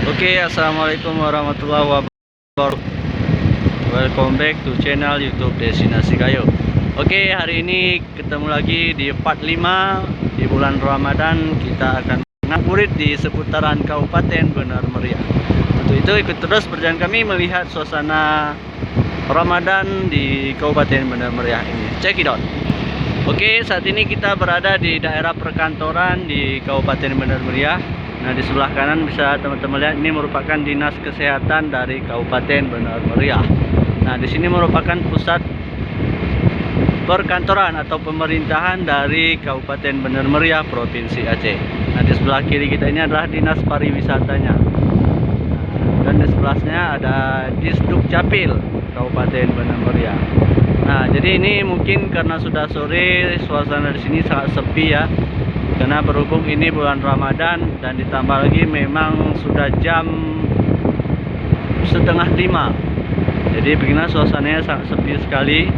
Oke, assalamualaikum warahmatullahi wabarakatuh. Welcome back to channel YouTube Destinasi Gayo. Oke, hari ini ketemu lagi di part 5 di bulan Ramadan. Kita akan ngabuburit di seputaran Kabupaten Benar Meriah. Untuk itu ikut terus perjalanan kami melihat suasana Ramadan di Kabupaten Benar Meriah ini. Check it out. Oke, saat ini kita berada di daerah perkantoran di Kabupaten Benar Meriah. Nah, di sebelah kanan bisa teman-teman lihat, ini merupakan Dinas Kesehatan dari Kabupaten Benar Meriah. Nah, di sini merupakan pusat perkantoran atau pemerintahan dari Kabupaten Benar Meriah, Provinsi Aceh. Nah, di sebelah kiri kita ini adalah Dinas Pariwisatanya. Nah, dan di sebelahnya ada Disduk Capil Kabupaten Benar Meriah. Nah, jadi ini mungkin karena sudah sore, suasana di sini sangat sepi ya. Karena berhubung ini bulan Ramadan dan ditambah lagi memang sudah jam 4:30. Jadi beginilah suasananya sangat sepi sekali.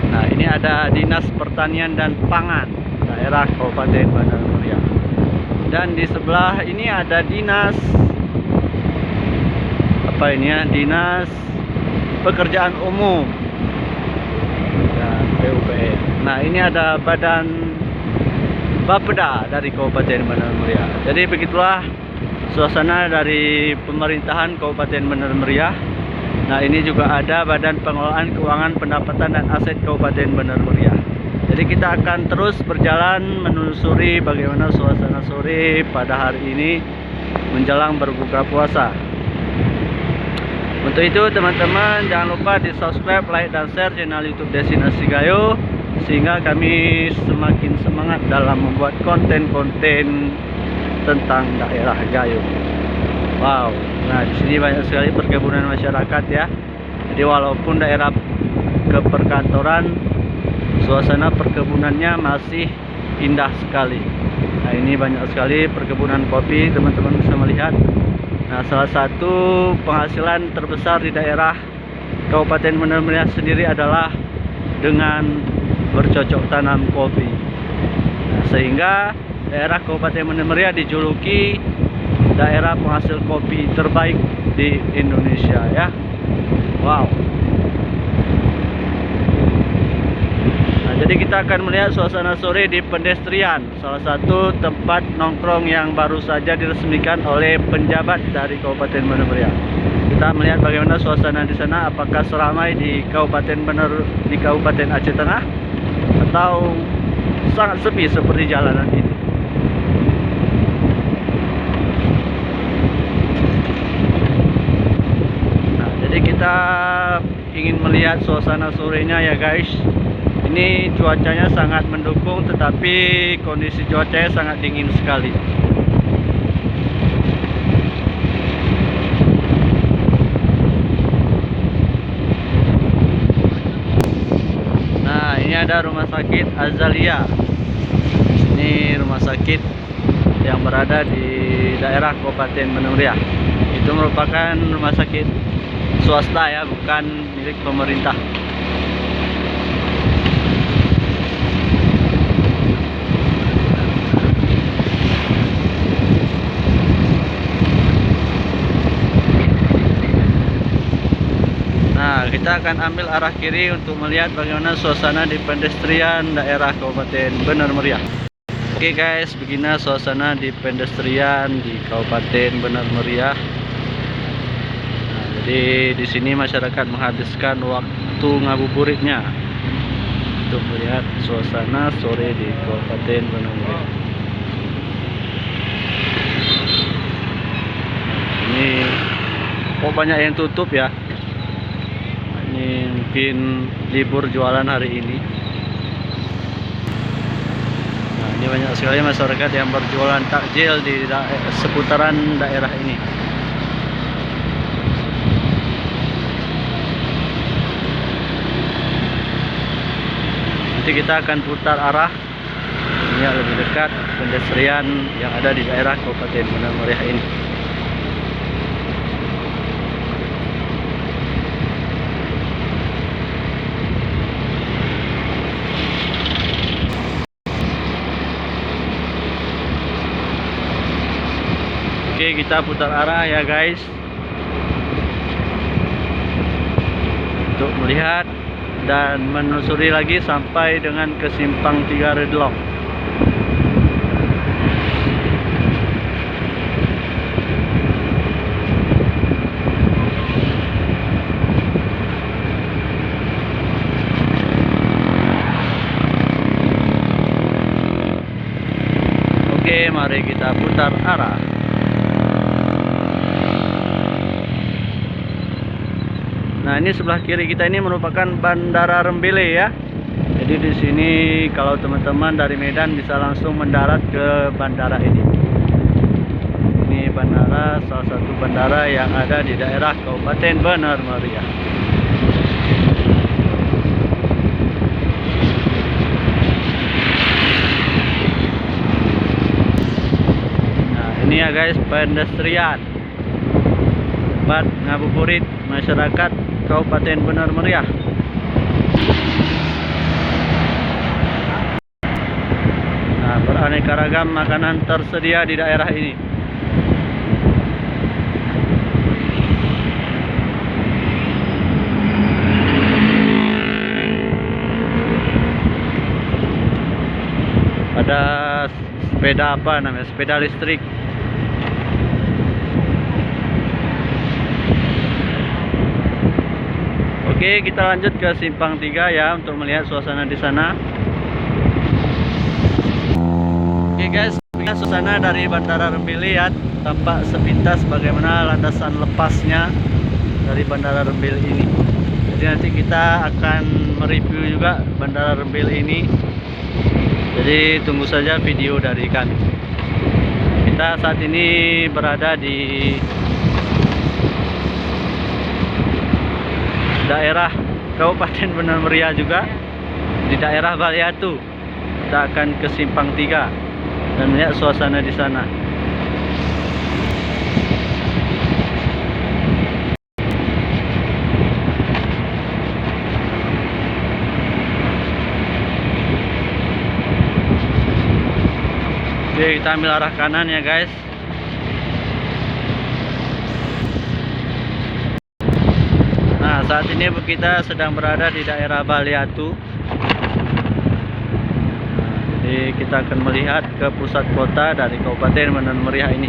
Nah, ini ada Dinas Pertanian dan Pangan daerah Kabupaten Benar Meriah. Dan di sebelah ini ada Dinas Dinas Pekerjaan Umum dan PUPR. Nah, ini ada Badan Bapeda dari Kabupaten Benar Meriah. Jadi begitulah suasana dari pemerintahan Kabupaten Benar Meriah. Nah, ini juga ada Badan Pengelolaan Keuangan Pendapatan dan Aset Kabupaten Benar Meriah. Jadi kita akan terus berjalan menelusuri bagaimana suasana sore pada hari ini menjelang berbuka puasa. Untuk itu teman-teman jangan lupa di subscribe, like, dan share channel YouTube Destinasi Gayo, sehingga kami semakin semangat dalam membuat konten-konten tentang daerah Gayo. Wow, nah di sini banyak sekali perkebunan masyarakat ya. Jadi walaupun daerah keperkantoran, suasana perkebunannya masih indah sekali. Nah, ini banyak sekali perkebunan kopi, teman-teman bisa melihat. Nah, salah satu penghasilan terbesar di daerah Kabupaten Benar Meriah sendiri adalah dengan bercocok tanam kopi. Nah, sehingga daerah Kabupaten Benar Meriah dijuluki daerah penghasil kopi terbaik di Indonesia ya. Wow. Nah, jadi kita akan melihat suasana sore di Pedestrian, salah satu tempat nongkrong yang baru saja diresmikan oleh penjabat dari Kabupaten Benar Meriah. Kita melihat bagaimana suasana di sana, apakah seramai di Kabupaten Aceh Tengah atau sangat sepi seperti jalanan ini. Nah, jadi kita ingin melihat suasana sorenya ya guys. Ini cuacanya sangat mendukung, tetapi kondisi cuacanya sangat dingin sekali. Nah, ini ada Rumah Sakit Azalia. Ini rumah sakit yang berada di daerah Kabupaten Benar Meriah. Itu merupakan rumah sakit swasta ya, bukan milik pemerintah. Nah, kita akan ambil arah kiri untuk melihat bagaimana suasana di pedestrian daerah Kabupaten Benar Meriah. Oke guys, begini suasana di pedestrian di Kabupaten Benar Meriah. Nah, jadi di sini masyarakat menghabiskan waktu ngabuburitnya untuk melihat suasana sore di Kabupaten Benar Meriah. Ini banyak yang tutup ya. Ini mungkin libur jualan hari ini. Nah, ini banyak sekali masyarakat yang berjualan takjil di seputaran daerah ini. Nanti kita akan putar arah ini lebih dekat pedestrian yang ada di daerah Kabupaten Benar Meriah ini. Oke, kita putar arah ya guys, untuk melihat dan menelusuri lagi sampai dengan ke simpang 3 Redlock. Oke, mari kita putar arah. Nah, ini sebelah kiri kita ini merupakan Bandara Rembele ya. Jadi di sini kalau teman-teman dari Medan bisa langsung mendarat ke bandara ini. Ini bandara, salah satu bandara yang ada di daerah Kabupaten Bener Meriah. Ini ya guys, pedestrian tempat ngabuburit masyarakat Kabupaten Bener Meriah. Nah, beraneka ragam makanan tersedia di daerah ini. Ada sepeda apa namanya? Sepeda listrik. Oke, kita lanjut ke simpang 3 ya untuk melihat suasana di sana. Oke guys, ini suasana dari Bandara Rembele ya, tampak sepintas bagaimana landasan lepasnya dari Bandara Rembele ini. Jadi nanti kita akan mereview juga Bandara Rembele ini. Jadi tunggu saja video dari kami. Kita saat ini berada di daerah Kabupaten Bener Meriah juga, di daerah Baliatu. Kita akan ke simpang 3 dan melihat suasana di sana. Oke, kita ambil arah kanan ya guys. Nah, saat ini kita sedang berada di daerah Baliatu. Jadi kita akan melihat ke pusat kota dari Kabupaten Bener Meriah ini.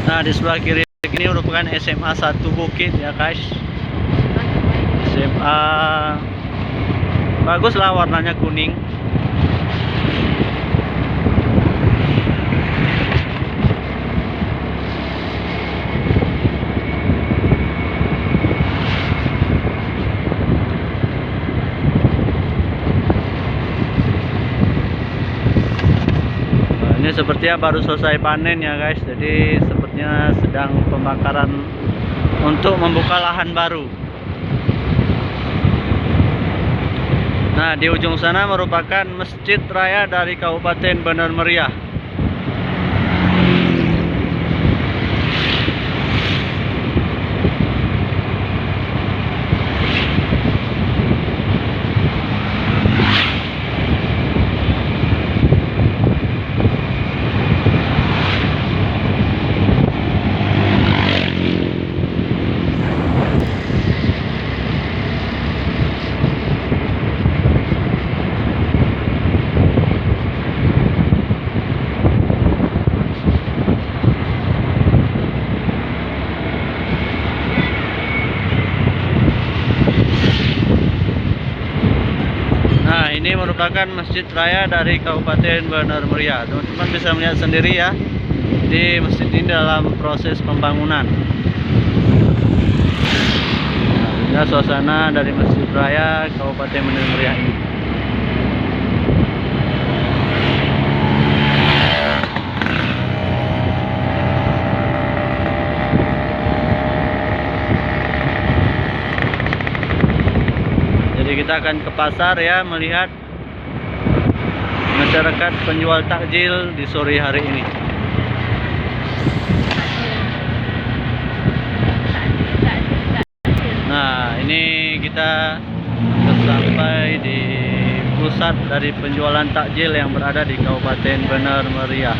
Nah, di sebelah kiri ini merupakan SMA 1 Bukit ya guys. SMA bagus lah, warnanya kuning. Nah, ini sepertinya baru selesai panen ya guys. Jadi sepertinya sedang pembakaran untuk membuka lahan baru. Nah, di ujung sana merupakan Masjid Raya dari Kabupaten Bener Meriah. Ini merupakan Masjid Raya dari Kabupaten Bener Meriah. Teman-teman bisa melihat sendiri ya, di masjid ini dalam proses pembangunan. Nah, suasana dari Masjid Raya Kabupaten Bener Meriah ini. Kita akan ke pasar ya, melihat masyarakat penjual takjil di sore hari ini. pusat dari penjualan takjil yang berada di Kabupaten Bener Meriah.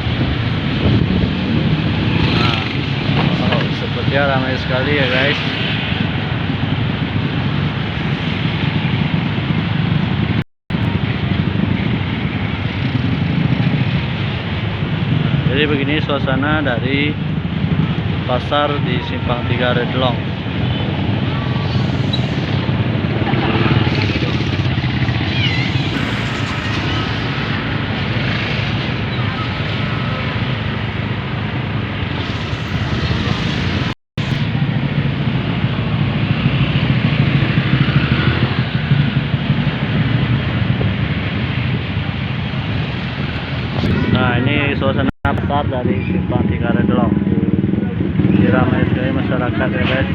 Nah, sepertinya ramai sekali ya guys. Jadi begini suasana dari pasar di Simpang 3 Redlong. Nah, ini suasana pasar dari Simpang 3 Redlong. Ramai sekali masyarakat ya guys.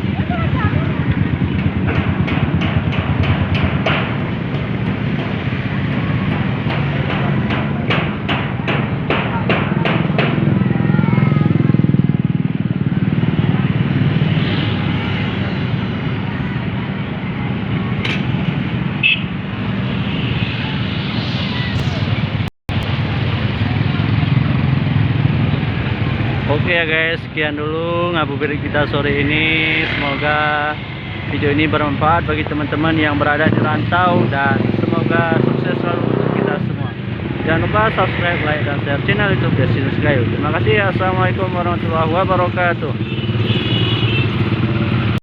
Oke ya guys, sekian dulu ngabuburit kita sore ini. Semoga video ini bermanfaat bagi teman-teman yang berada di rantau, dan semoga sukses selalu untuk kita semua. Jangan lupa subscribe, like, dan share channel YouTube Destinasi Gayo. Terima kasih. Assalamualaikum warahmatullahi wabarakatuh.